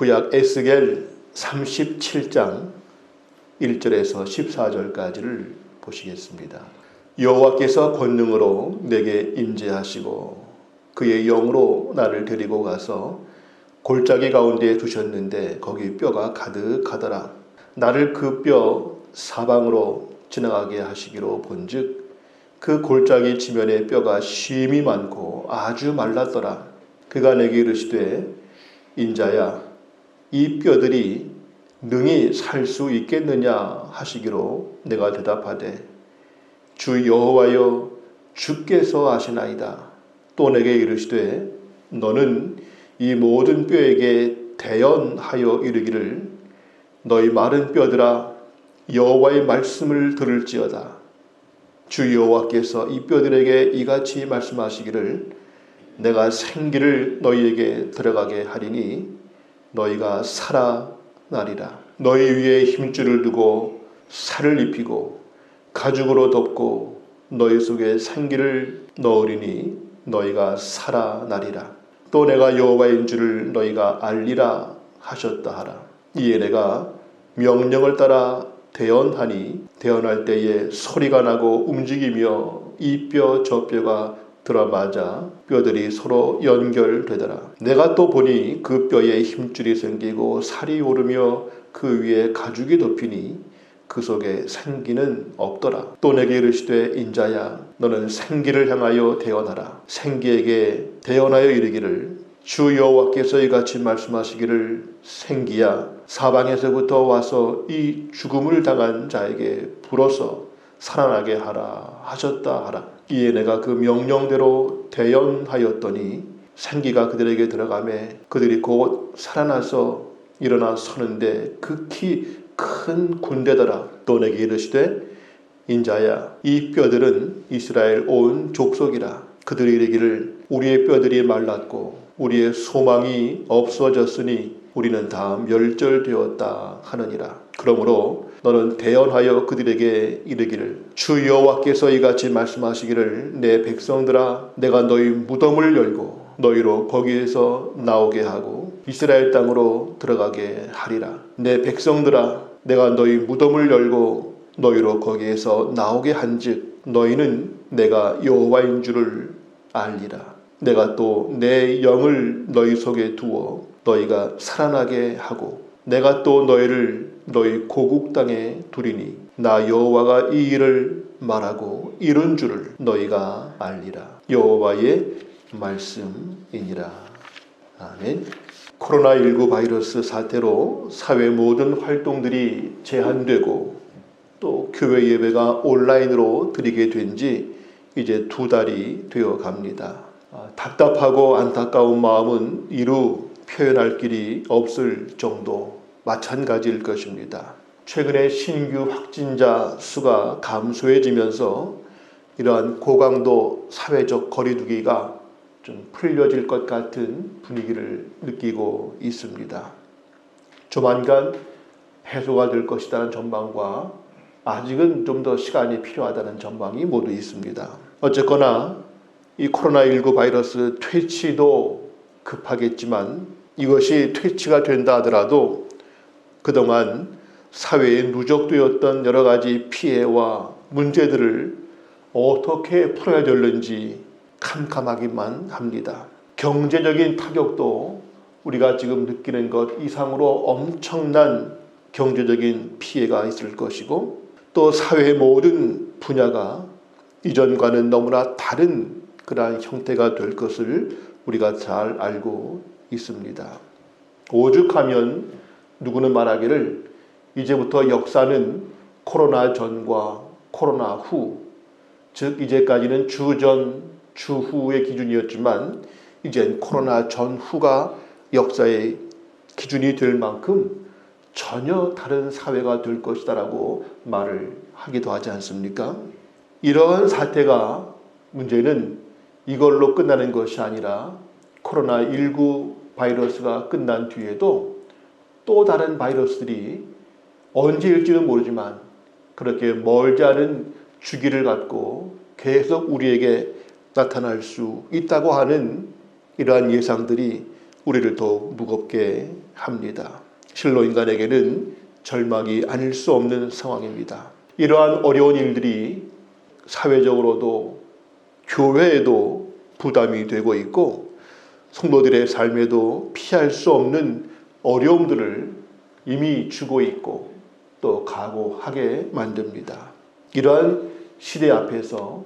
구약 에스겔 37장 1절에서 14절까지를 보시겠습니다. 여호와께서 권능으로 내게 임재하시고 그의 영으로 나를 데리고 가서 골짜기 가운데 두셨는데 거기 뼈가 가득하더라. 나를 그 뼈 사방으로 지나가게 하시기로 본즉 그 골짜기 지면에 뼈가 심이 많고 아주 말랐더라. 그가 내게 이르시되 인자야 이 뼈들이 능히 살 수 있겠느냐 하시기로 내가 대답하되 주 여호와여 주께서 아시나이다. 또 내게 이르시되 너는 이 모든 뼈에게 대언하여 이르기를 너희 마른 뼈들아 여호와의 말씀을 들을지어다. 주 여호와께서 이 뼈들에게 이같이 말씀하시기를 내가 생기를 너희에게 들어가게 하리니 너희가 살아나리라. 너희 위에 힘줄을 두고 살을 입히고 가죽으로 덮고 너희 속에 생기를 넣으리니 너희가 살아나리라. 또 내가 여호와인 줄을 너희가 알리라 하셨다 하라. 이에 내가 명령을 따라 대언하니 대언할 때에 소리가 나고 움직이며 이 뼈 저 뼈가 들어맞아 뼈들이 서로 연결되더라. 내가 또 보니 그 뼈에 힘줄이 생기고 살이 오르며 그 위에 가죽이 덮이니 그 속에 생기는 없더라. 또 내게 이르시되 인자야 너는 생기를 향하여 대언하라. 생기에게 대언하여 이르기를 주 여호와께서 이같이 말씀하시기를 생기야 사방에서부터 와서 이 죽음을 당한 자에게 불어서 살아나게 하라 하셨다 하라. 이에 내가 그 명령대로 대언하였더니 생기가 그들에게 들어가매 그들이 곧 살아나서 일어나 서는데 극히 큰 군대더라. 또 내게 이르시되 인자야 이 뼈들은 이스라엘 온 족속이라. 그들이 이르기를 우리의 뼈들이 말랐고 우리의 소망이 없어졌으니 우리는 다 멸절되었다 하느니라. 그러므로 너는 대언하여 그들에게 이르기를 주 여호와께서 이같이 말씀하시기를 내 백성들아 내가 너희 무덤을 열고 너희로 거기에서 나오게 하고 이스라엘 땅으로 들어가게 하리라. 내 백성들아 내가 너희 무덤을 열고 너희로 거기에서 나오게 한즉 너희는 내가 여호와인 줄을 알리라. 내가 또 내 영을 너희 속에 두어 너희가 살아나게 하고 내가 또 너희를 너희 고국 땅에 두리니 나 여호와가 이 일을 말하고 이룬 줄을 너희가 알리라. 여호와의 말씀이니라. 아멘. 코로나19 바이러스 사태로 사회 모든 활동들이 제한되고 또 교회 예배가 온라인으로 드리게 된 지 이제 2달이 되어 갑니다. 답답하고 안타까운 마음은 이루 표현할 길이 없을 정도 마찬가지일 것입니다. 최근에 신규 확진자 수가 감소해지면서 이러한 고강도 사회적 거리두기가 좀 풀려질 것 같은 분위기를 느끼고 있습니다. 조만간 해소가 될 것이라는 전망과 아직은 좀 더 시간이 필요하다는 전망이 모두 있습니다. 어쨌거나 이 코로나19 바이러스 퇴치도 급하겠지만 이것이 퇴치가 된다 하더라도 그동안 사회에 누적되었던 여러 가지 피해와 문제들을 어떻게 풀어야 될는지 캄캄하기만 합니다. 경제적인 타격도 우리가 지금 느끼는 것 이상으로 엄청난 경제적인 피해가 있을 것이고 또 사회의 모든 분야가 이전과는 너무나 다른 그러한 형태가 될 것을 우리가 잘 알고 있습니다. 오죽하면 누구는 말하기를 이제부터 역사는 코로나 전과 코로나 후, 즉 이제까지는 주전, 주후의 기준이었지만 이젠 코로나 전후가 역사의 기준이 될 만큼 전혀 다른 사회가 될 것이다 라고 말을 하기도 하지 않습니까? 이러한 사태가 문제는 이걸로 끝나는 것이 아니라 코로나19 바이러스가 끝난 뒤에도 또 다른 바이러스들이 언제일지는 모르지만 그렇게 멀지 않은 주기를 갖고 계속 우리에게 나타날 수 있다고 하는 이러한 예상들이 우리를 더욱 무겁게 합니다. 실로 인간에게는 절망이 아닐 수 없는 상황입니다. 이러한 어려운 일들이 사회적으로도 교회에도 부담이 되고 있고 성도들의 삶에도 피할 수 없는 어려움들을 이미 주고 있고 또 각오하게 만듭니다. 이러한 시대 앞에서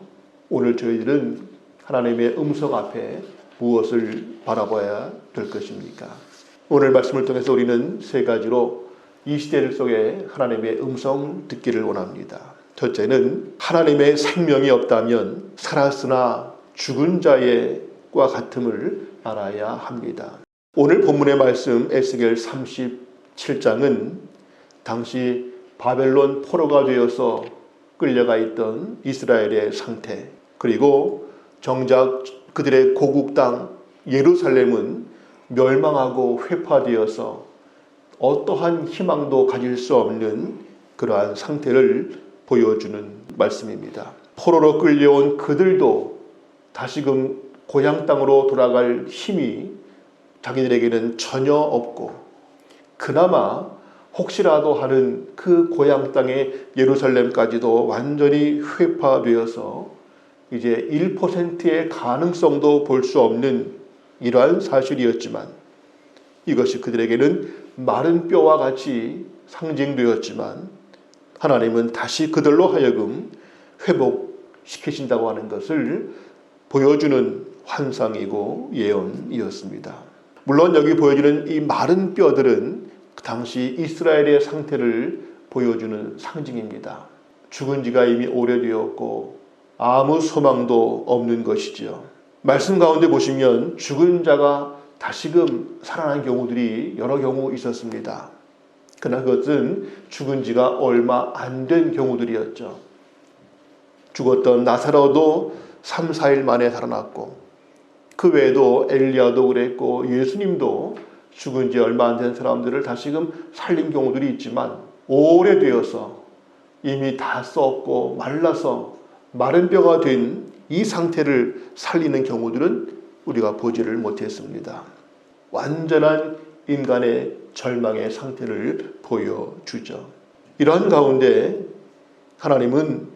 오늘 저희들은 하나님의 음성 앞에 무엇을 바라봐야 될 것입니까? 오늘 말씀을 통해서 우리는 세 가지로 이 시대를 속에 하나님의 음성 듣기를 원합니다. 첫째는 하나님의 생명이 없다면 살았으나 죽은 자와 같음을 알아야 합니다. 오늘 본문의 말씀 에스겔 37장은 당시 바벨론 포로가 되어서 끌려가 있던 이스라엘의 상태, 그리고 정작 그들의 고국 땅 예루살렘은 멸망하고 회파되어서 어떠한 희망도 가질 수 없는 그러한 상태를 보여주는 말씀입니다. 포로로 끌려온 그들도 다시금 고향 땅으로 돌아갈 힘이 자기들에게는 전혀 없고, 그나마 혹시라도 하는 그 고향 땅의 예루살렘까지도 완전히 회파되어서 이제 1%의 가능성도 볼 수 없는 이러한 사실이었지만, 이것이 그들에게는 마른 뼈와 같이 상징되었지만 하나님은 다시 그들로 하여금 회복시키신다고 하는 것을 보여주는 환상이고 예언이었습니다. 물론 여기 보여주는 이 마른 뼈들은 그 당시 이스라엘의 상태를 보여주는 상징입니다. 죽은 지가 이미 오래되었고 아무 소망도 없는 것이죠. 말씀 가운데 보시면 죽은 자가 다시금 살아난 경우들이 여러 경우 있었습니다. 그러나 그것은 죽은 지가 얼마 안 된 경우들이었죠. 죽었던 나사로도 3, 4일 만에 살아났고, 그 외에도 엘리야도 그랬고 예수님도 죽은 지 얼마 안 된 사람들을 다시금 살린 경우들이 있지만, 오래되어서 이미 다 썩고 말라서 마른 뼈가 된 이 상태를 살리는 경우들은 우리가 보지를 못했습니다. 완전한 인간의 절망의 상태를 보여주죠. 이러한 가운데 하나님은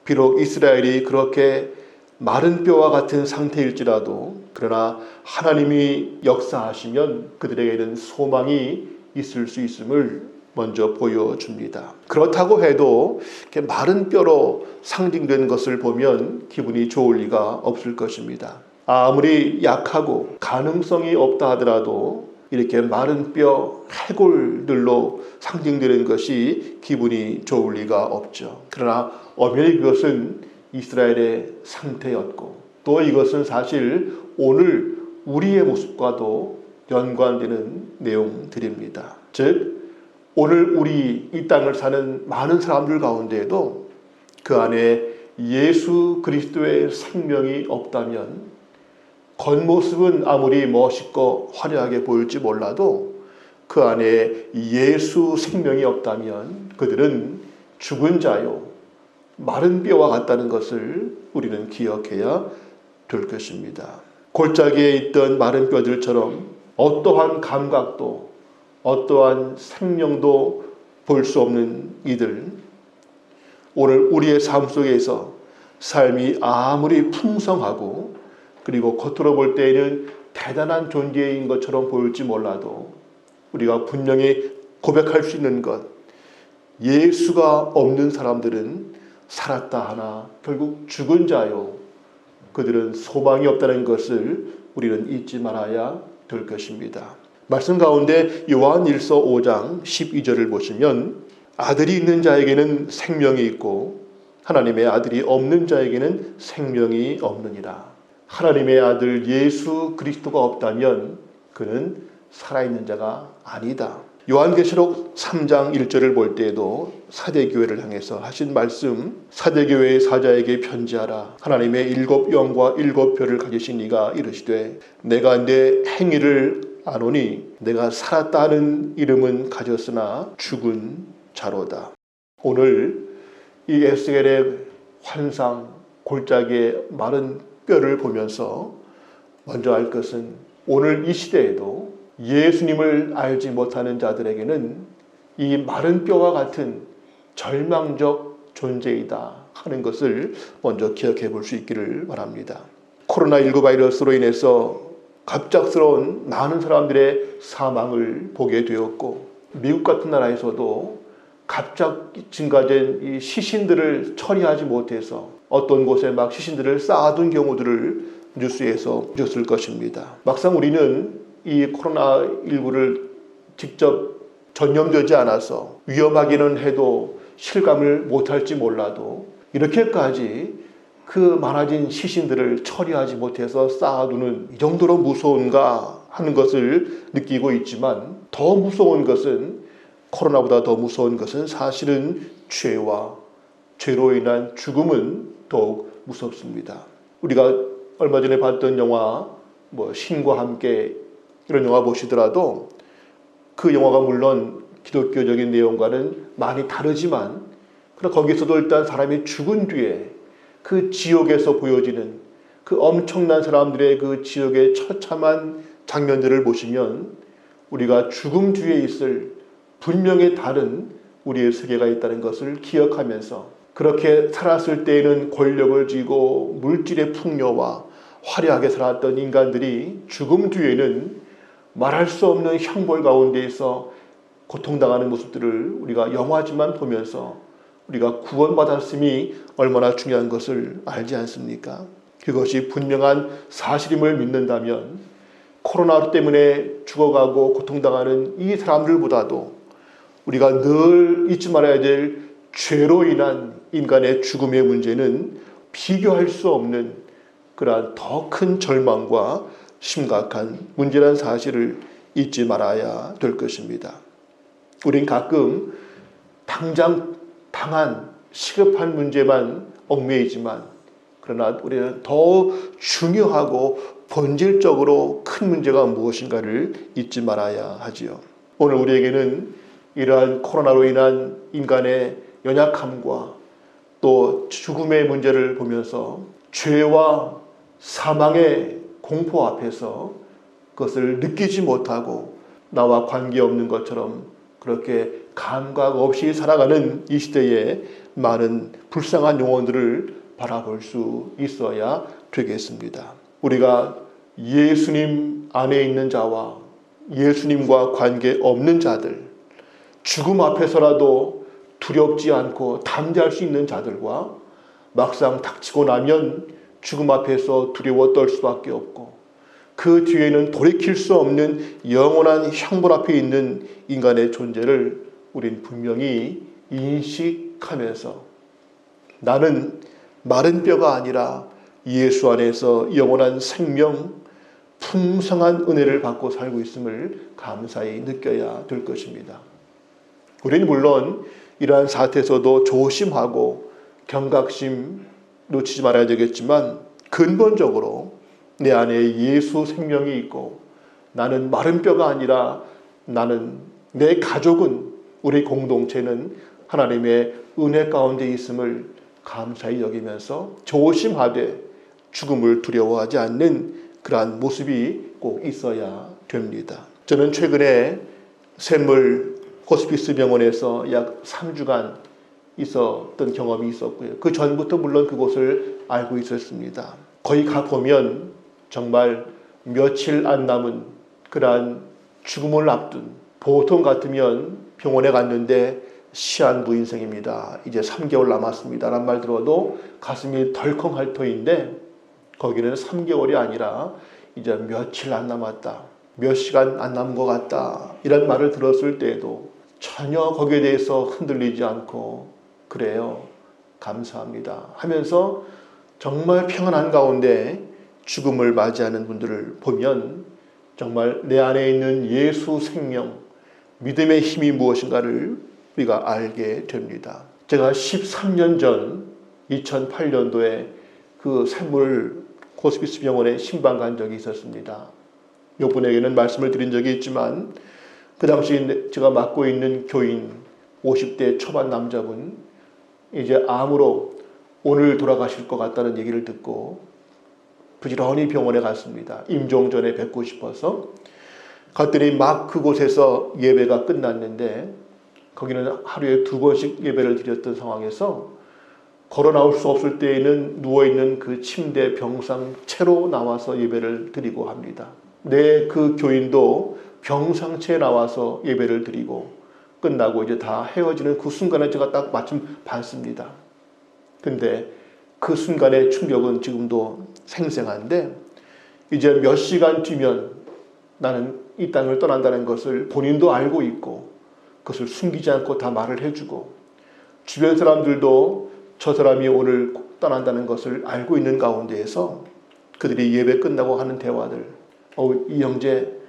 비록 이스라엘이 그렇게 마른 뼈와 같은 상태일지라도, 그러나 하나님이 역사하시면 그들에게는 소망이 있을 수 있음을 먼저 보여줍니다. 그렇다고 해도 이렇게 마른 뼈로 상징된 것을 보면 기분이 좋을 리가 없을 것입니다. 아무리 약하고 가능성이 없다 하더라도 이렇게 마른 뼈 해골들로 상징되는 것이 기분이 좋을 리가 없죠. 그러나 엄연히 그것은 이스라엘의 상태였고, 또 이것은 사실 오늘 우리의 모습과도 연관되는 내용들입니다. 즉 오늘 우리 이 땅을 사는 많은 사람들 가운데에도 그 안에 예수 그리스도의 생명이 없다면, 겉모습은 아무리 멋있고 화려하게 보일지 몰라도 그 안에 예수 생명이 없다면 그들은 죽은 자요, 마른 뼈와 같다는 것을 우리는 기억해야 될 것입니다. 골짜기에 있던 마른 뼈들처럼 어떠한 감각도 어떠한 생명도 볼 수 없는 이들, 오늘 우리의 삶 속에서 삶이 아무리 풍성하고 그리고 겉으로 볼 때에는 대단한 존재인 것처럼 보일지 몰라도 우리가 분명히 고백할 수 있는 것, 예수가 없는 사람들은 살았다 하나 결국 죽은 자요, 그들은 소망이 없다는 것을 우리는 잊지 말아야 될 것입니다. 말씀 가운데 요한일서 5장 12절을 보시면 아들이 있는 자에게는 생명이 있고 하나님의 아들이 없는 자에게는 생명이 없느니라. 하나님의 아들 예수 그리스도가 없다면 그는 살아있는 자가 아니다. 요한계시록 3장 1절을 볼 때에도 사대교회를 향해서 하신 말씀, 사대교회의 사자에게 편지하라. 하나님의 7 영과 7 별을 가지신 이가 이르시되 내가 내 행위를 아노니 내가 살았다 하는 이름은 가졌으나 죽은 자로다. 오늘 이 에스겔의 환상, 골짜기의 마른 뼈를 보면서 먼저 알 것은 오늘 이 시대에도 예수님을 알지 못하는 자들에게는 이 마른 뼈와 같은 절망적 존재이다 하는 것을 먼저 기억해 볼 수 있기를 바랍니다. 코로나19 바이러스로 인해서 갑작스러운 많은 사람들의 사망을 보게 되었고, 미국 같은 나라에서도 갑자기 증가된 이 시신들을 처리하지 못해서 어떤 곳에 막 시신들을 쌓아둔 경우들을 뉴스에서 보셨을 것입니다. 막상 우리는 이 코로나19를 직접 전염되지 않아서 위험하기는 해도 실감을 못할지 몰라도 이렇게까지 그 많아진 시신들을 처리하지 못해서 쌓아두는 이 정도로 무서운가 하는 것을 느끼고 있지만, 더 무서운 것은, 코로나보다 더 무서운 것은 사실은 죄로 인한 죽음은 더욱 무섭습니다. 우리가 얼마 전에 봤던 영화 신과 함께, 이런 영화 보시더라도 그 영화가 물론 기독교적인 내용과는 많이 다르지만, 그러나 거기서도 일단 사람이 죽은 뒤에 그 지옥에서 보여지는 그 엄청난 사람들의 그 지옥의 처참한 장면들을 보시면 우리가 죽음 뒤에 있을 분명히 다른 우리의 세계가 있다는 것을 기억하면서, 그렇게 살았을 때에는 권력을 쥐고 물질의 풍요와 화려하게 살았던 인간들이 죽음 뒤에는 말할 수 없는 형벌 가운데에서 고통당하는 모습들을 우리가 영화지만 보면서 우리가 구원받았음이 얼마나 중요한 것을 알지 않습니까? 그것이 분명한 사실임을 믿는다면 코로나 때문에 죽어가고 고통당하는 이 사람들보다도 우리가 늘 잊지 말아야 될 죄로 인한 인간의 죽음의 문제는 비교할 수 없는 그러한 더 큰 절망과 심각한 문제라는 사실을 잊지 말아야 될 것입니다. 우린 가끔 당장 당한 시급한 문제만 얽매이지만, 그러나 우리는 더 중요하고 본질적으로 큰 문제가 무엇인가를 잊지 말아야 하지요. 오늘 우리에게는 이러한 코로나로 인한 인간의 연약함과 또 죽음의 문제를 보면서 죄와 사망의 공포 앞에서 그것을 느끼지 못하고 나와 관계없는 것처럼 그렇게 감각 없이 살아가는 이 시대에 많은 불쌍한 영혼들을 바라볼 수 있어야 되겠습니다. 우리가 예수님 안에 있는 자와 예수님과 관계 없는 자들, 죽음 앞에서라도 두렵지 않고 담대할 수 있는 자들과 막상 닥치고 나면 죽음 앞에서 두려워 떨 수밖에 없고, 그 뒤에는 돌이킬 수 없는 영원한 형벌 앞에 있는 인간의 존재를 우린 분명히 인식하면서, 나는 마른 뼈가 아니라 예수 안에서 영원한 생명, 풍성한 은혜를 받고 살고 있음을 감사히 느껴야 될 것입니다. 우리는 물론 이러한 사태에서도 조심하고 경각심 놓치지 말아야 되겠지만, 근본적으로 내 안에 예수 생명이 있고, 나는 마른 뼈가 아니라 나는, 내 가족은, 우리 공동체는 하나님의 은혜 가운데 있음을 감사히 여기면서 조심하되 죽음을 두려워하지 않는 그러한 모습이 꼭 있어야 됩니다. 저는 최근에 샘물 호스피스 병원에서 약 3주간 있었던 경험이 있었고요. 그 전부터 물론 그곳을 알고 있었습니다. 거기 가보면 정말 며칠 안 남은 그러한 죽음을 앞둔, 보통 같으면 병원에 갔는데 시한부 인생입니다, 이제 3개월 남았습니다 라는 말 들어도 가슴이 덜컹할 터인데, 거기는 3개월이 아니라 이제 며칠 안 남았다, 몇 시간 안 남은 것 같다, 이런 말을 들었을 때에도 전혀 거기에 대해서 흔들리지 않고, 그래요, 감사합니다 하면서 정말 평안한 가운데 죽음을 맞이하는 분들을 보면 정말 내 안에 있는 예수 생명, 믿음의 힘이 무엇인가를 우리가 알게 됩니다. 제가 13년 전 2008년도에 그 샘물 호스피스 병원에 신방 간 적이 있었습니다. 몇 분에게는 말씀을 드린 적이 있지만, 그 당시 제가 맡고 있는 교인 50대 초반 남자분, 이제 암으로 오늘 돌아가실 것 같다는 얘기를 듣고 부지런히 병원에 갔습니다. 임종 전에 뵙고 싶어서. 갔더니 막 그곳에서 예배가 끝났는데 거기는 하루에 2번씩 예배를 드렸던 상황에서 걸어 나올 수 없을 때에는 누워있는 그 침대 병상 채로 나와서 예배를 드리고 합니다. 그 교인도 병상채에 나와서 예배를 드리고 끝나고 이제 다 헤어지는 그 순간에 제가 딱 마침 봤습니다. 근데 그 순간의 충격은 지금도 생생한데 이제 몇 시간 뒤면 나는 이 땅을 떠난다는 것을 본인도 알고 있고 그것을 숨기지 않고 다 말을 해주고 주변 사람들도 저 사람이 오늘 떠난다는 것을 알고 있는 가운데에서 그들이 예배 끝나고 하는 대화들, 이 형제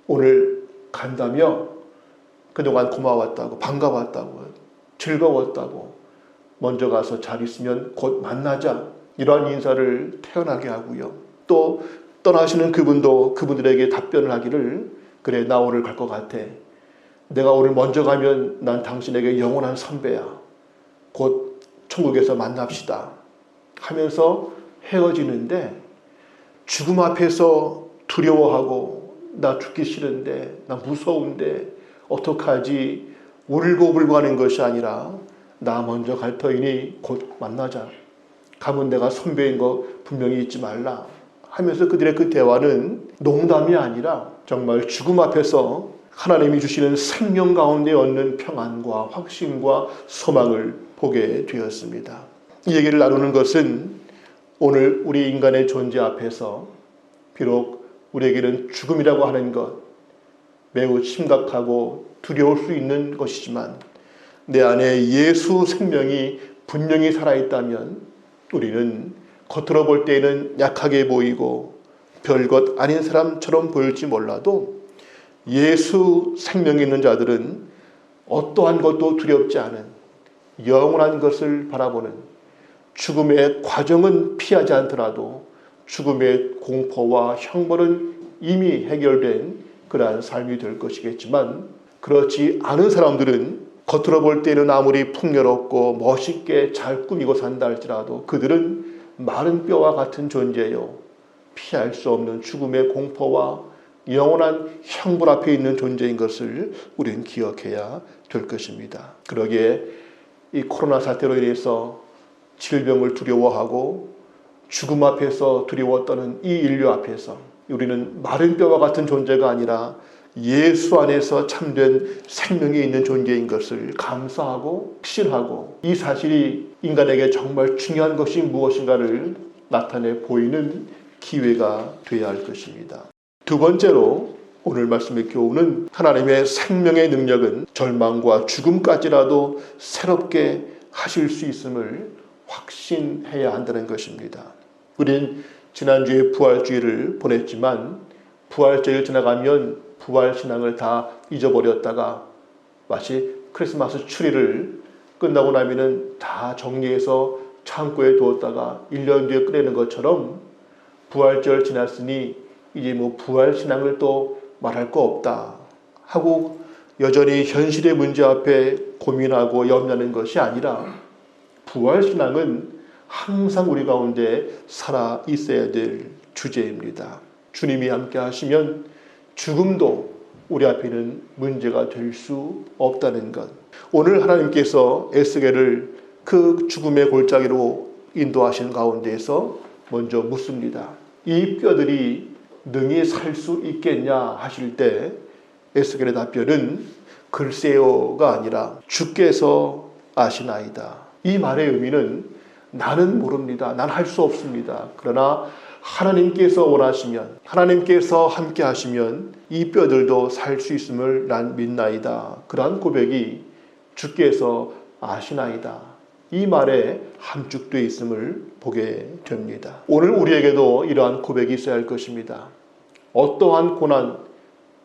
오늘 간다며? 그동안 고마웠다고, 반가웠다고, 즐거웠다고, 먼저 가서 잘 있으면 곧 만나자, 이러한 인사를 태어나게 하고요. 또 떠나시는 그분도 그분들에게 답변을 하기를, 그래 나 오늘 갈 것 같아. 내가 오늘 먼저 가면 난 당신에게 영원한 선배야. 곧 천국에서 만납시다 하면서 헤어지는데, 죽음 앞에서 두려워하고 나 죽기 싫은데, 나 무서운데 어떡하지, 울고불고 하는 것이 아니라 나 먼저 갈 터이니 곧 만나자. 가면 내가 선배인 거 분명히 잊지 말라 하면서 그들의 그 대화는 농담이 아니라 정말 죽음 앞에서 하나님이 주시는 생명 가운데 얻는 평안과 확신과 소망을 보게 되었습니다. 이 얘기를 나누는 것은 오늘 우리 인간의 존재 앞에서 비록 우리에게는 죽음이라고 하는 것 매우 심각하고 두려울 수 있는 것이지만 내 안에 예수 생명이 분명히 살아있다면 우리는 겉으로 볼 때에는 약하게 보이고 별것 아닌 사람처럼 보일지 몰라도 예수 생명이 있는 자들은 어떠한 것도 두렵지 않은 영원한 것을 바라보는, 죽음의 과정은 피하지 않더라도 죽음의 공포와 형벌은 이미 해결된 그러한 삶이 될 것이겠지만, 그렇지 않은 사람들은 겉으로 볼 때는 아무리 풍요롭고 멋있게 잘 꾸미고 산다 할지라도 그들은 마른 뼈와 같은 존재요, 피할 수 없는 죽음의 공포와 영원한 형벌 앞에 있는 존재인 것을 우리는 기억해야 될 것입니다. 그러기에 이 코로나 사태로 인해서 질병을 두려워하고 죽음 앞에서 두려워 떠는 이 인류 앞에서 우리는 마른 뼈와 같은 존재가 아니라 예수 안에서 참된 생명이 있는 존재인 것을 감사하고 확신하고, 이 사실이 인간에게 정말 중요한 것이 무엇인가를 나타내 보이는 기회가 되어야 할 것입니다. 두 번째로 오늘 말씀의 교훈은 하나님의 생명의 능력은 절망과 죽음까지라도 새롭게 하실 수 있음을 확신해야 한다는 것입니다. 우린 지난주에 부활주의를 보냈지만 부활주의를 지나가면 부활신앙을 다 잊어버렸다가 마치 크리스마스 추리를 끝나고 나면은 다 정리해서 창고에 두었다가 1년 뒤에 꺼내는 것처럼 부활절 지났으니 이제 뭐 부활신앙을 또 말할 거 없다 하고 여전히 현실의 문제 앞에 고민하고 염려하는 것이 아니라 부활신앙은 항상 우리 가운데 살아 있어야 될 주제입니다. 주님이 함께 하시면 죽음도 우리 앞에는 문제가 될 수 없다는 것. 오늘 하나님께서 에스겔을 그 죽음의 골짜기로 인도하시는 가운데에서 먼저 묻습니다. 이 뼈들이 능히 살 수 있겠냐 하실 때 에스겔의 답변은 글쎄요가 아니라 주께서 아시나이다. 이 말의 의미는 나는 모릅니다. 난 할 수 없습니다. 그러나 하나님께서 원하시면, 하나님께서 함께 하시면 이 뼈들도 살 수 있음을 난 믿나이다. 그러한 고백이 주께서 아시나이다. 이 말에 함축되어 있음을 보게 됩니다. 오늘 우리에게도 이러한 고백이 있어야 할 것입니다. 어떠한 고난,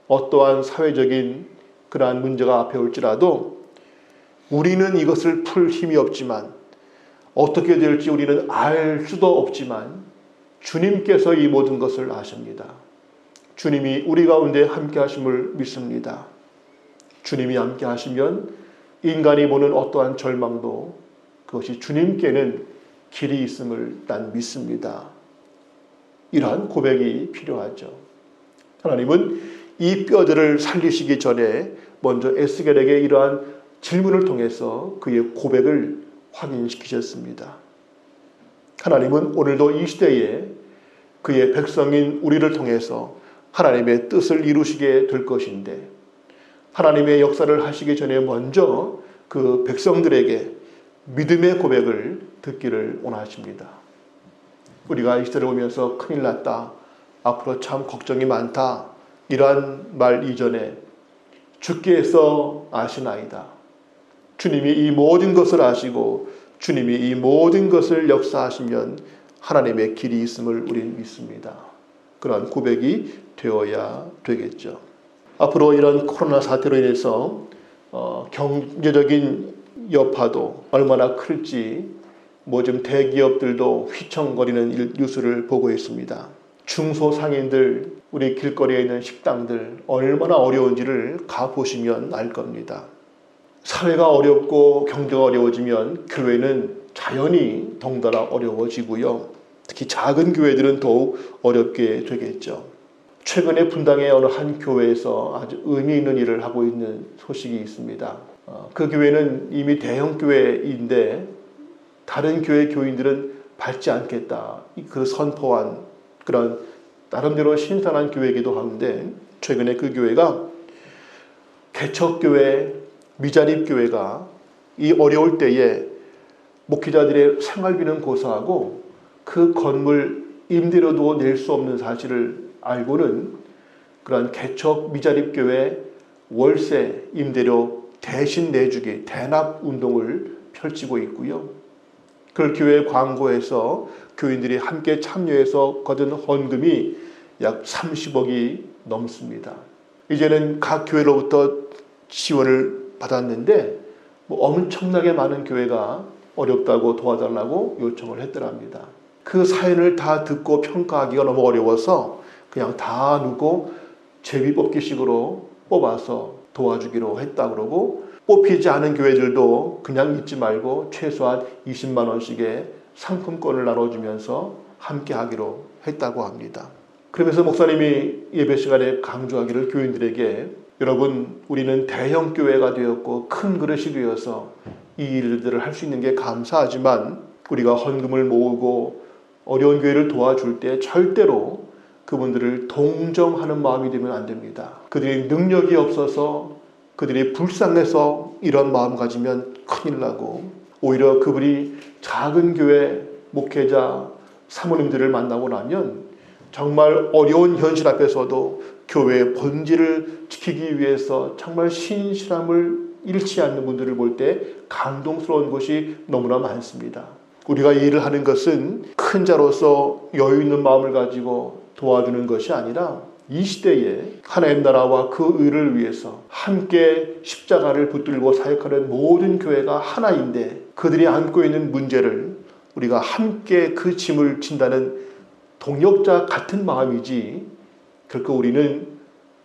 어떠한 사회적인 그러한 문제가 앞에 올지라도 우리는 이것을 풀 힘이 없지만, 어떻게 될지 우리는 알 수도 없지만 주님께서 이 모든 것을 아십니다. 주님이 우리 가운데 함께 하심을 믿습니다. 주님이 함께 하시면 인간이 보는 어떠한 절망도 그것이 주님께는 길이 있음을 난 믿습니다. 이러한 고백이 필요하죠. 하나님은 이 뼈들을 살리시기 전에 먼저 에스겔에게 이러한 질문을 통해서 그의 고백을 확인시키셨습니다. 하나님은 오늘도 이 시대에 그의 백성인 우리를 통해서 하나님의 뜻을 이루시게 될 것인데, 하나님의 역사를 하시기 전에 먼저 그 백성들에게 믿음의 고백을 듣기를 원하십니다. 우리가 이 시대를 보면서 큰일 났다, 앞으로 참 걱정이 많다, 이러한 말 이전에 주께서 아시나이다, 주님이 이 모든 것을 아시고 주님이 이 모든 것을 역사하시면 하나님의 길이 있음을 우리는 믿습니다. 그러한 고백이 되어야 되겠죠. 앞으로 이런 코로나 사태로 인해서 경제적인 여파도 얼마나 클지 좀 대기업들도 휘청거리는 뉴스를 보고 있습니다. 중소상인들, 우리 길거리에 있는 식당들 얼마나 어려운지를 가보시면 알 겁니다. 사회가 어렵고 경제가 어려워지면 교회는 자연히 덩달아 어려워지고요. 특히 작은 교회들은 더욱 어렵게 되겠죠. 최근에 분당의 어느 한 교회에서 아주 의미 있는 일을 하고 있는 소식이 있습니다. 그 교회는 이미 대형 교회인데 다른 교회 교인들은 받지 않겠다, 그 선포한 그런 나름대로 신선한 교회이기도 한데, 최근에 그 교회가 개척교회, 미자립교회가 이 어려울 때에 목회자들의 생활비는 고사하고 그 건물 임대료도 낼 수 없는 사실을 알고는 그런 개척 미자립교회 월세 임대료 대신 내주기 대납 운동을 펼치고 있고요. 그 교회 광고에서 교인들이 함께 참여해서 거둔 헌금이 약 30억이 넘습니다. 이제는 각 교회로부터 지원을 받았는데 엄청나게 많은 교회가 어렵다고 도와달라고 요청을 했더랍니다. 그 사연을 다 듣고 평가하기가 너무 어려워서 그냥 다 누고 제비 뽑기식으로 뽑아서 도와주기로 했다 그러고, 뽑히지 않은 교회들도 그냥 잊지 말고 최소한 20만 원씩의 상품권을 나눠주면서 함께 하기로 했다고 합니다. 그러면서 목사님이 예배 시간에 강조하기를 교인들에게, 여러분, 우리는 대형 교회가 되었고 큰 그릇이 되어서 이 일들을 할 수 있는 게 감사하지만 우리가 헌금을 모으고 어려운 교회를 도와줄 때 절대로 그분들을 동정하는 마음이 되면 안 됩니다. 그들이 능력이 없어서, 그들이 불쌍해서 이런 마음 가지면 큰일 나고, 오히려 그분이 작은 교회 목회자 사모님들을 만나고 나면 정말 어려운 현실 앞에서도 교회의 본질을 지키기 위해서 정말 신실함을 잃지 않는 분들을 볼 때 감동스러운 것이 너무나 많습니다. 우리가 이 일을 하는 것은 큰 자로서 여유 있는 마음을 가지고 도와주는 것이 아니라 이 시대에 하나님 나라와 그 의를 위해서 함께 십자가를 붙들고 사역하는 모든 교회가 하나인데, 그들이 안고 있는 문제를 우리가 함께 그 짐을 진다는 동역자 같은 마음이지, 결코 우리는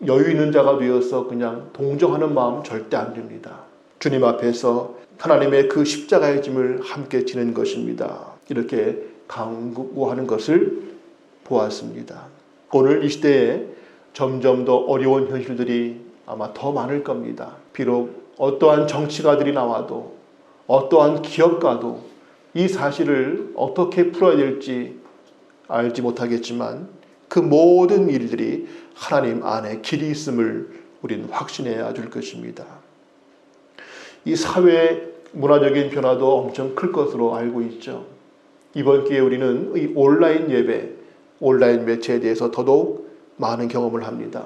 여유 있는 자가 되어서 그냥 동정하는 마음 절대 안 됩니다. 주님 앞에서 하나님의 그 십자가의 짐을 함께 지는 것입니다. 이렇게 강구하는 것을 보았습니다. 오늘 이 시대에 점점 더 어려운 현실들이 아마 더 많을 겁니다. 비록 어떠한 정치가들이 나와도 어떠한 기업가도 이 사실을 어떻게 풀어야 될지 알지 못하겠지만 그 모든 일들이 하나님 안에 길이 있음을 우리는 확신해야 될 것입니다. 이 사회 문화적인 변화도 엄청 클 것으로 알고 있죠. 이번 기회에 우리는 이 온라인 예배, 온라인 매체에 대해서 더더욱 많은 경험을 합니다.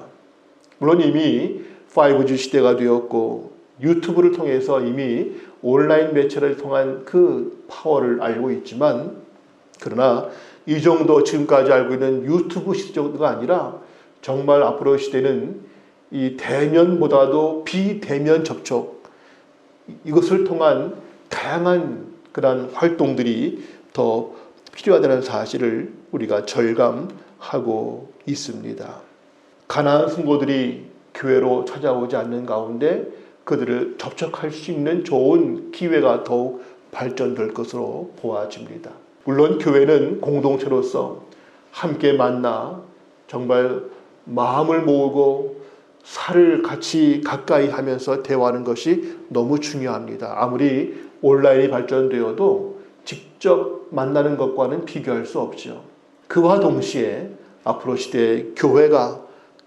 물론 이미 5G 시대가 되었고 유튜브를 통해서 이미 온라인 매체를 통한 그 파워를 알고 있지만, 그러나 이 정도 지금까지 알고 있는 유튜브 시대 정도가 아니라 정말 앞으로 시대는 이 대면보다도 비대면 접촉, 이것을 통한 다양한 그런 활동들이 더 필요하다는 사실을 우리가 절감하고 있습니다. 가나안 승고들이 교회로 찾아오지 않는 가운데 그들을 접촉할 수 있는 좋은 기회가 더욱 발전될 것으로 보아집니다. 물론 교회는 공동체로서 함께 만나 정말 마음을 모으고 살을 같이 가까이 하면서 대화하는 것이 너무 중요합니다. 아무리 온라인이 발전되어도 직접 만나는 것과는 비교할 수 없죠. 그와 동시에 앞으로 시대의 교회가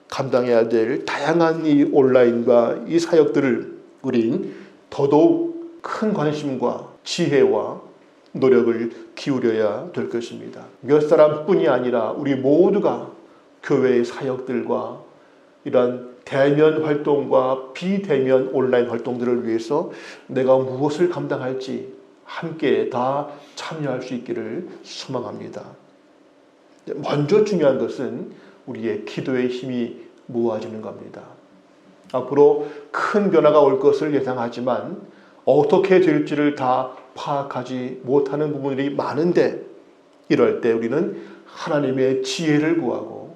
감당해야 될 다양한 이 온라인과 이 사역들을 우린 더더욱 큰 관심과 지혜와 노력을 기울여야 될 것입니다. 몇 사람뿐이 아니라 우리 모두가 교회의 사역들과 이런 대면 활동과 비대면 온라인 활동들을 위해서 내가 무엇을 감당할지 함께 다 참여할 수 있기를 소망합니다. 먼저 중요한 것은 우리의 기도의 힘이 모아지는 겁니다. 앞으로 큰 변화가 올 것을 예상하지만 어떻게 될지를 다 파악하지 못하는 부분들이 많은데, 이럴 때 우리는 하나님의 지혜를 구하고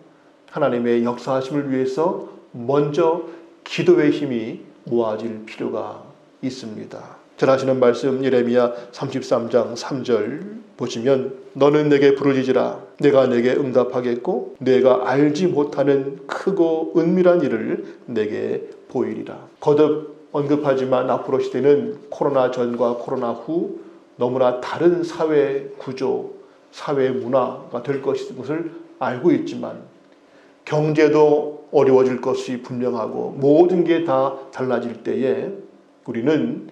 하나님의 역사하심을 위해서 먼저 기도의 힘이 모아질 필요가 있습니다. 잘 아시는 말씀 예레미야 33장 3절 보시면, 너는 내게 부르짖으라 내가 내게 응답하겠고 내가 알지 못하는 크고 은밀한 일을 내게 보이리라. 거듭 언급하지만 앞으로 시대는 코로나 전과 코로나 후 너무나 다른 사회 구조, 사회 문화가 될 것을 알고 있지만 경제도 어려워질 것이 분명하고 모든 게 다 달라질 때에 우리는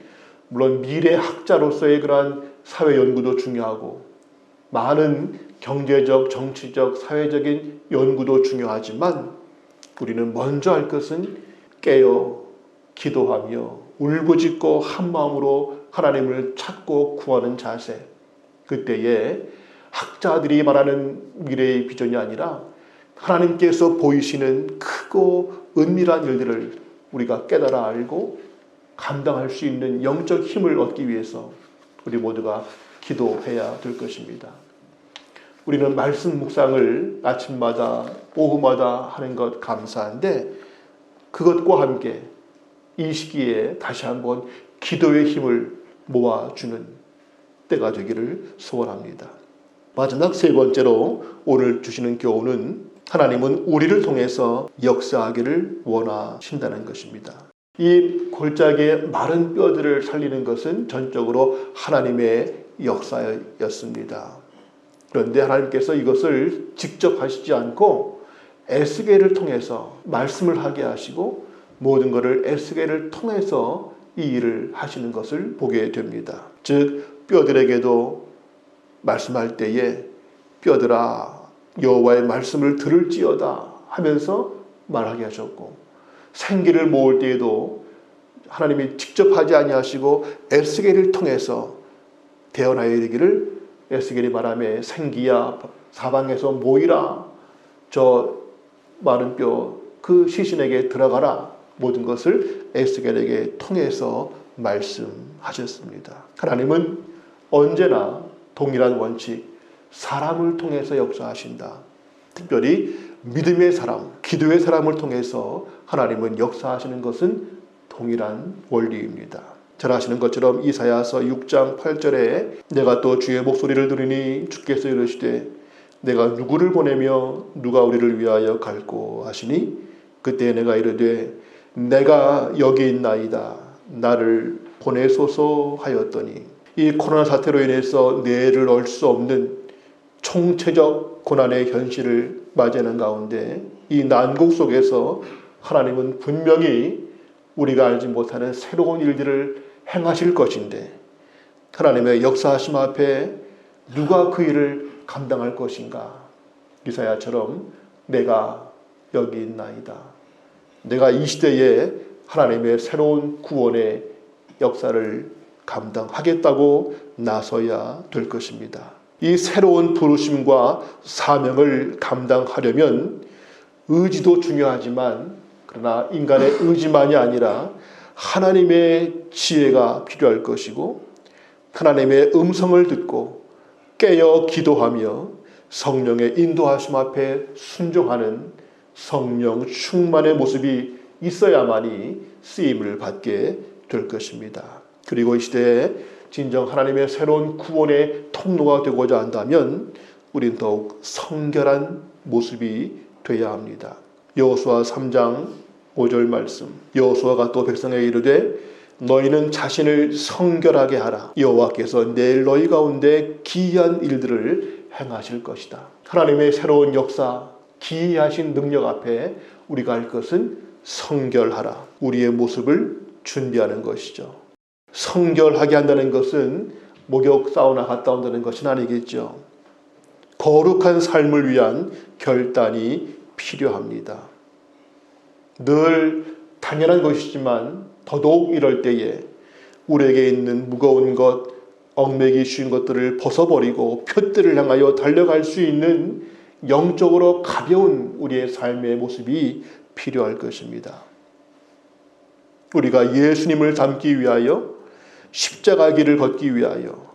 물론 미래 학자로서의 그러한 사회 연구도 중요하고 많은 경제적, 정치적, 사회적인 연구도 중요하지만 우리는 먼저 할 것은 깨어 기도하며 울부짖고 한 마음으로 하나님을 찾고 구하는 자세. 그때에 학자들이 말하는 미래의 비전이 아니라 하나님께서 보이시는 크고 은밀한 일들을 우리가 깨달아 알고 감당할 수 있는 영적 힘을 얻기 위해서 우리 모두가 기도해야 될 것입니다. 우리는 말씀 묵상을 아침마다 오후마다 하는 것 감사한데, 그것과 함께 이 시기에 다시 한번 기도의 힘을 모아주는 때가 되기를 소원합니다. 마지막 세 번째로 오늘 주시는 교훈은 하나님은 우리를 통해서 역사하기를 원하신다는 것입니다. 이 골짜기의 마른 뼈들을 살리는 것은 전적으로 하나님의 역사였습니다. 그런데 하나님께서 이것을 직접 하시지 않고 에스겔을 통해서 말씀을 하게 하시고 모든 것을 에스겔을 통해서 이 일을 하시는 것을 보게 됩니다. 즉 뼈들에게도 말씀할 때에 뼈들아 여호와의 말씀을 들을지어다 하면서 말하게 하셨고, 생기를 모을 때에도 하나님이 직접 하지 아니하시고 에스겔을 통해서 대언하여 이르기를, 에스겔이 말하며 생기야 사방에서 모이라, 저 마른 뼈 그 시신에게 들어가라, 모든 것을 에스겔에게 통해서 말씀하셨습니다. 하나님은 언제나 동일한 원칙, 사람을 통해서 역사하신다. 특별히 믿음의 사람, 기도의 사람을 통해서 하나님은 역사하시는 것은 동일한 원리입니다. 잘 아시는 것처럼 이사야서 6장 8절에 내가 또 주의 목소리를 들으니 주께서 이르시되 내가 누구를 보내며 누가 우리를 위하여 갈고 하시니 그때 내가 이르되 내가 여기 있나이다 나를 보내소서 하였더니, 이 코로나 사태로 인해서 내를 얼 수 없는 총체적 고난의 현실을 맞이하는 가운데 이 난국 속에서 하나님은 분명히 우리가 알지 못하는 새로운 일들을 행하실 것인데, 하나님의 역사하심 앞에 누가 그 일을 감당할 것인가? 이사야처럼 내가 여기 있나이다. 내가 이 시대에 하나님의 새로운 구원의 역사를 감당하겠다고 나서야 될 것입니다. 이 새로운 부르심과 사명을 감당하려면 의지도 중요하지만, 그러나 인간의 의지만이 아니라 하나님의 지혜가 필요할 것이고, 하나님의 음성을 듣고 깨어 기도하며 성령의 인도하심 앞에 순종하는 성령 충만의 모습이 있어야만이 쓰임을 받게 될 것입니다. 그리고 이 시대에 진정 하나님의 새로운 구원의 통로가 되고자 한다면 우린 더욱 성결한 모습이 되어야 합니다. 여호수아 3장 5절 말씀. 여호수아가 또 백성에게 이르되 너희는 자신을 성결하게 하라. 여호와께서 내일 너희 가운데 기이한 일들을 행하실 것이다. 하나님의 새로운 역사, 기이하신 능력 앞에 우리가 할 것은 성결하라. 우리의 모습을 준비하는 것이죠. 성결하게 한다는 것은 목욕 사우나 갔다 온다는 것은 아니겠죠. 거룩한 삶을 위한 결단이 필요합니다. 늘 당연한 것이지만 더더욱 이럴 때에 우리에게 있는 무거운 것, 얽매기 쉬운 것들을 벗어버리고 표대를 향하여 달려갈 수 있는 영적으로 가벼운 우리의 삶의 모습이 필요할 것입니다. 우리가 예수님을 닮기 위하여 십자가 길을 걷기 위하여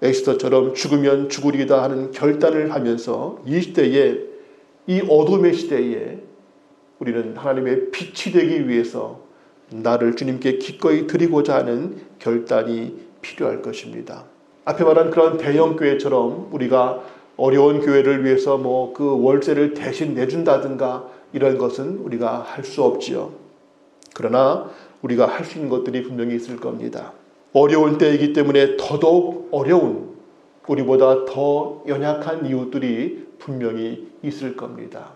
에스더처럼 죽으면 죽으리다 하는 결단을 하면서 이 시대에, 이 어둠의 시대에 우리는 하나님의 빛이 되기 위해서 나를 주님께 기꺼이 드리고자 하는 결단이 필요할 것입니다. 앞에 말한 그런 대형 교회처럼 우리가 어려운 교회를 위해서 그 월세를 대신 내준다든가 이런 것은 우리가 할 수 없지요. 그러나 우리가 할 수 있는 것들이 분명히 있을 겁니다. 어려운 때이기 때문에 더더욱 어려운, 우리보다 더 연약한 이웃들이 분명히 있을 겁니다.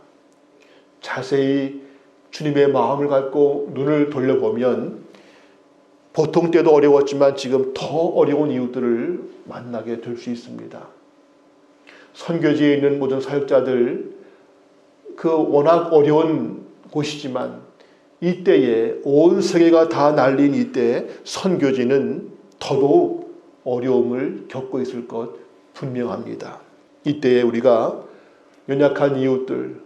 자세히 주님의 마음을 갖고 눈을 돌려보면 보통 때도 어려웠지만 지금 더 어려운 이웃들을 만나게 될 수 있습니다. 선교지에 있는 모든 사역자들, 워낙 어려운 곳이지만 이때에 온 세계가 다 날린 이때에 선교지는 더더욱 어려움을 겪고 있을 것 분명합니다. 이때에 우리가 연약한 이웃들,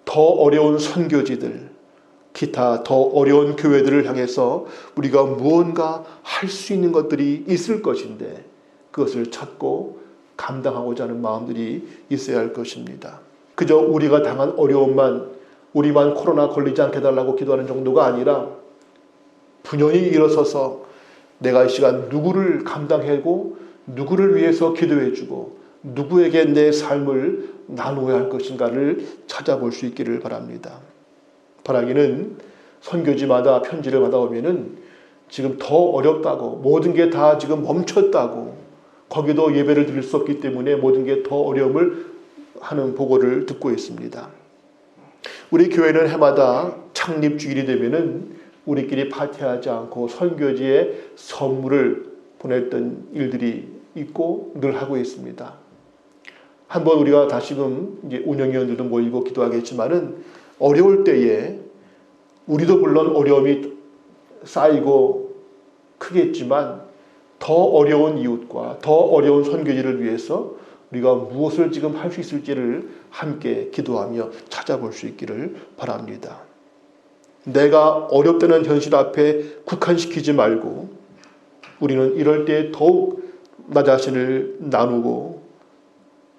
더 어려운 선교지들, 기타 더 어려운 교회들을 향해서 우리가 무언가 할 수 있는 것들이 있을 것인데 그것을 찾고 감당하고자 하는 마음들이 있어야 할 것입니다. 그저 우리가 당한 어려움만, 우리만 코로나 걸리지 않게 해달라고 기도하는 정도가 아니라 분연히 일어서서 내가 이 시간 누구를 감당하고 누구를 위해서 기도해주고 누구에게 내 삶을 나누어야 할 것인가를 찾아볼 수 있기를 바랍니다. 바라기는 선교지마다 편지를 받아오면은 지금 더 어렵다고, 모든 게 다 지금 멈췄다고, 거기도 예배를 드릴 수 없기 때문에 모든 게 더 어려움을 하는 보고를 듣고 있습니다. 우리 교회는 해마다 창립 주일이 되면은 우리끼리 파티하지 않고 선교지에 선물을 보냈던 일들이 있고 늘 하고 있습니다. 한번 우리가 다시금 이제 운영위원들도 모이고 기도하겠지만은 어려울 때에 우리도 물론 어려움이 쌓이고 크겠지만 더 어려운 이웃과 더 어려운 선교지를 위해서 우리가 무엇을 지금 할 수 있을지를 함께 기도하며 찾아볼 수 있기를 바랍니다. 내가 어렵다는 현실 앞에 국한시키지 말고 우리는 이럴 때 더욱 나 자신을 나누고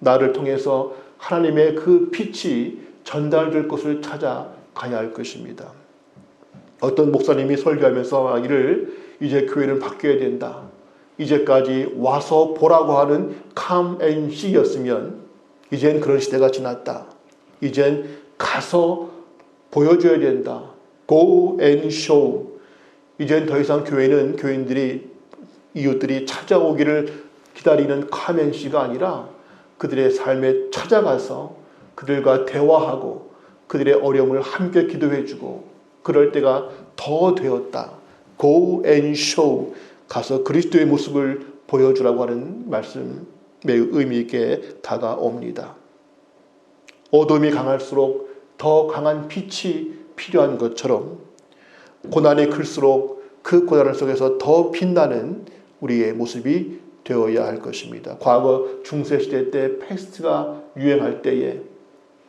나를 통해서 하나님의 그 빛이 전달될 것을 찾아가야 할 것입니다. 어떤 목사님이 설교하면서 하기를 이제 교회는 바뀌어야 된다. 이제까지 와서 보라고 하는 come and see였으면 이젠 그런 시대가 지났다. 이젠 가서 보여줘야 된다. Go and show. 이젠 더 이상 교회는 교인들이 이웃들이 찾아오기를 기다리는 come and see가 아니라 그들의 삶에 찾아가서 그들과 대화하고 그들의 어려움을 함께 기도해주고 그럴 때가 더 되었다. Go and show. 가서 그리스도의 모습을 보여주라고 하는 말씀 매우 의미 있게 다가옵니다. 어둠이 강할수록 더 강한 빛이 필요한 것처럼 고난이 클수록 그 고난 속에서 더 빛나는 우리의 모습이 되어야 할 것입니다. 과거 중세시대 때 패스트가 유행할 때에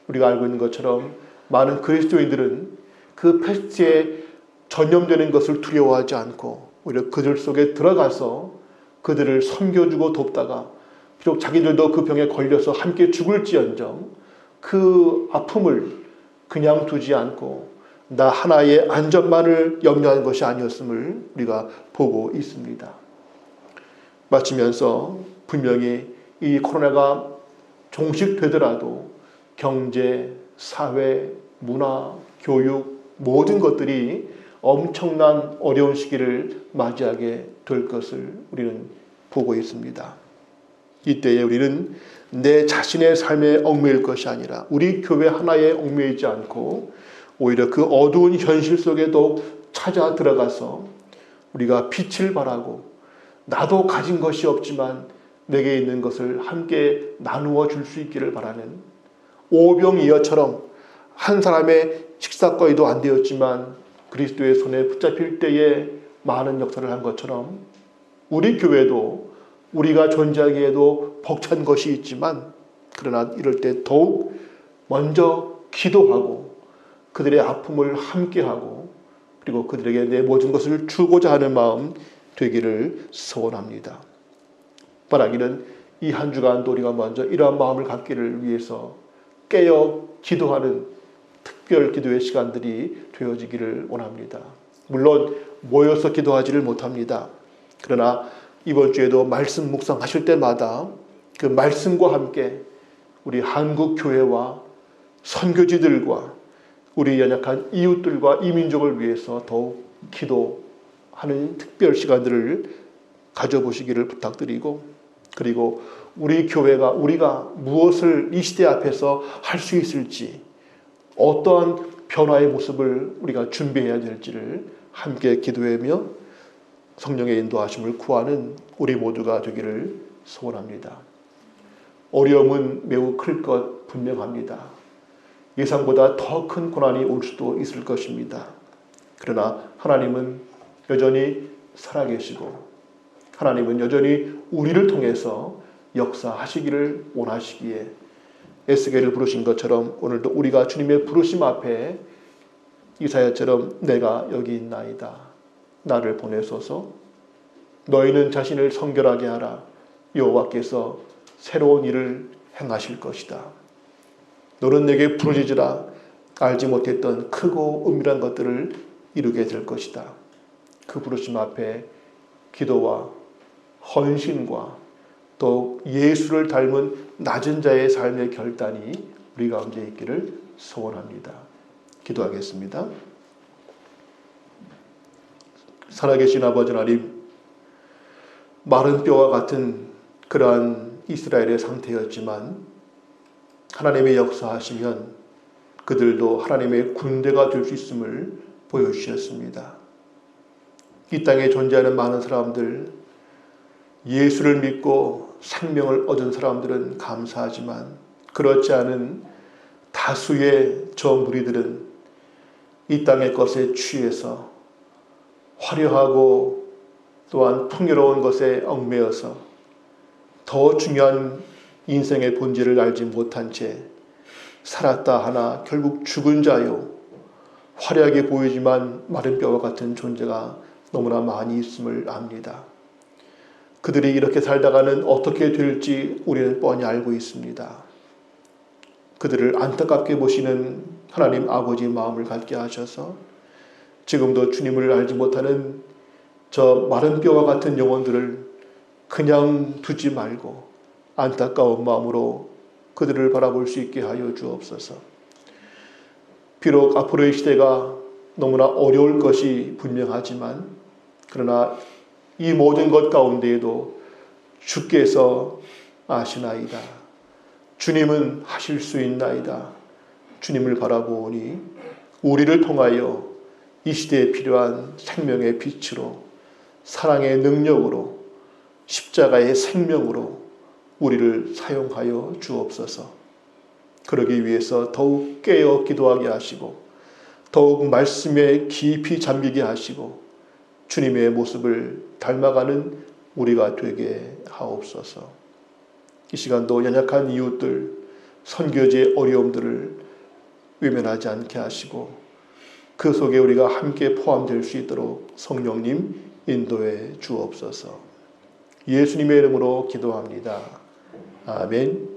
우리가 알고 있는 것처럼 많은 그리스도인들은 그 패스트에 전염되는 것을 두려워하지 않고 오히려 그들 속에 들어가서 그들을 섬겨주고 돕다가 비록 자기들도 그 병에 걸려서 함께 죽을지언정 그 아픔을 그냥 두지 않고 나 하나의 안전만을 염려하는 것이 아니었음을 우리가 보고 있습니다. 마치면서 분명히 이 코로나가 종식되더라도 경제, 사회, 문화, 교육 모든 것들이 엄청난 어려운 시기를 맞이하게 될 것을 우리는 보고 있습니다. 이때에 우리는 내 자신의 삶에 얽매일 것이 아니라 우리 교회 하나에 얽매이지 않고 오히려 그 어두운 현실 속에도 찾아 들어가서 우리가 빛을 발하고 나도 가진 것이 없지만 내게 있는 것을 함께 나누어 줄 수 있기를 바라는 오병이어처럼 한 사람의 식사거리도 안 되었지만 그리스도의 손에 붙잡힐 때에 많은 역사를 한 것처럼 우리 교회도 우리가 존재하기에도 벅찬 것이 있지만 그러나 이럴 때 더욱 먼저 기도하고 그들의 아픔을 함께하고 그리고 그들에게 내 모든 것을 주고자 하는 마음 되기를 소원합니다. 바라기는 이 한 주간도 우리가 먼저 이러한 마음을 갖기를 위해서 깨어 기도하는 특별 기도의 시간들이 되어지기를 원합니다. 물론 모여서 기도하지를 못합니다. 그러나 이번 주에도 말씀 묵상하실 때마다 그 말씀과 함께 우리 한국 교회와 선교지들과 우리 연약한 이웃들과 이민족을 위해서 더욱 기도하는 특별 시간들을 가져보시기를 부탁드리고 그리고 우리 교회가 우리가 무엇을 이 시대 앞에서 할 수 있을지 어떠한 변화의 모습을 우리가 준비해야 될지를 함께 기도하며 성령의 인도하심을 구하는 우리 모두가 되기를 소원합니다. 어려움은 매우 클 것 분명합니다. 예상보다 더 큰 고난이 올 수도 있을 것입니다. 그러나 하나님은 여전히 살아계시고 하나님은 여전히 우리를 통해서 역사하시기를 원하시기에 에스겔을 부르신 것처럼 오늘도 우리가 주님의 부르심 앞에 이사야처럼 내가 여기 있나이다. 나를 보내소서. 너희는 자신을 성결하게 하라. 여호와께서 새로운 일을 행하실 것이다. 너는 내게 부르짖으라. 알지 못했던 크고 은밀한 것들을 이루게 될 것이다. 그 부르심 앞에 기도와 헌신과 또 예수를 닮은 낮은 자의 삶의 결단이 우리 가운데 있기를 소원합니다. 기도하겠습니다. 살아계신 아버지 하나님, 마른 뼈와 같은 그러한 이스라엘의 상태였지만 하나님의 역사하시면 그들도 하나님의 군대가 될 수 있음을 보여주셨습니다. 이 땅에 존재하는 많은 사람들, 예수를 믿고 생명을 얻은 사람들은 감사하지만 그렇지 않은 다수의 저 무리들은 이 땅의 것에 취해서 화려하고 또한 풍요로운 것에 얽매여서 더 중요한 인생의 본질을 알지 못한 채 살았다 하나 결국 죽은 자요, 화려하게 보이지만 마른 뼈와 같은 존재가 너무나 많이 있음을 압니다. 그들이 이렇게 살다가는 어떻게 될지 우리는 뻔히 알고 있습니다. 그들을 안타깝게 보시는 하나님 아버지의 마음을 갖게 하셔서 지금도 주님을 알지 못하는 저 마른 뼈와 같은 영혼들을 그냥 두지 말고 안타까운 마음으로 그들을 바라볼 수 있게 하여 주옵소서. 비록 앞으로의 시대가 너무나 어려울 것이 분명하지만 그러나 이 모든 것 가운데에도 주께서 아시나이다. 주님은 하실 수 있나이다. 주님을 바라보니 우리를 통하여 이 시대에 필요한 생명의 빛으로 사랑의 능력으로 십자가의 생명으로 우리를 사용하여 주옵소서. 그러기 위해서 더욱 깨어 기도하게 하시고 더욱 말씀에 깊이 잠기게 하시고 주님의 모습을 닮아가는 우리가 되게 하옵소서. 이 시간도 연약한 이웃들, 선교지의 어려움들을 외면하지 않게 하시고 그 속에 우리가 함께 포함될 수 있도록 성령님 인도해 주옵소서. 예수님의 이름으로 기도합니다. 아멘.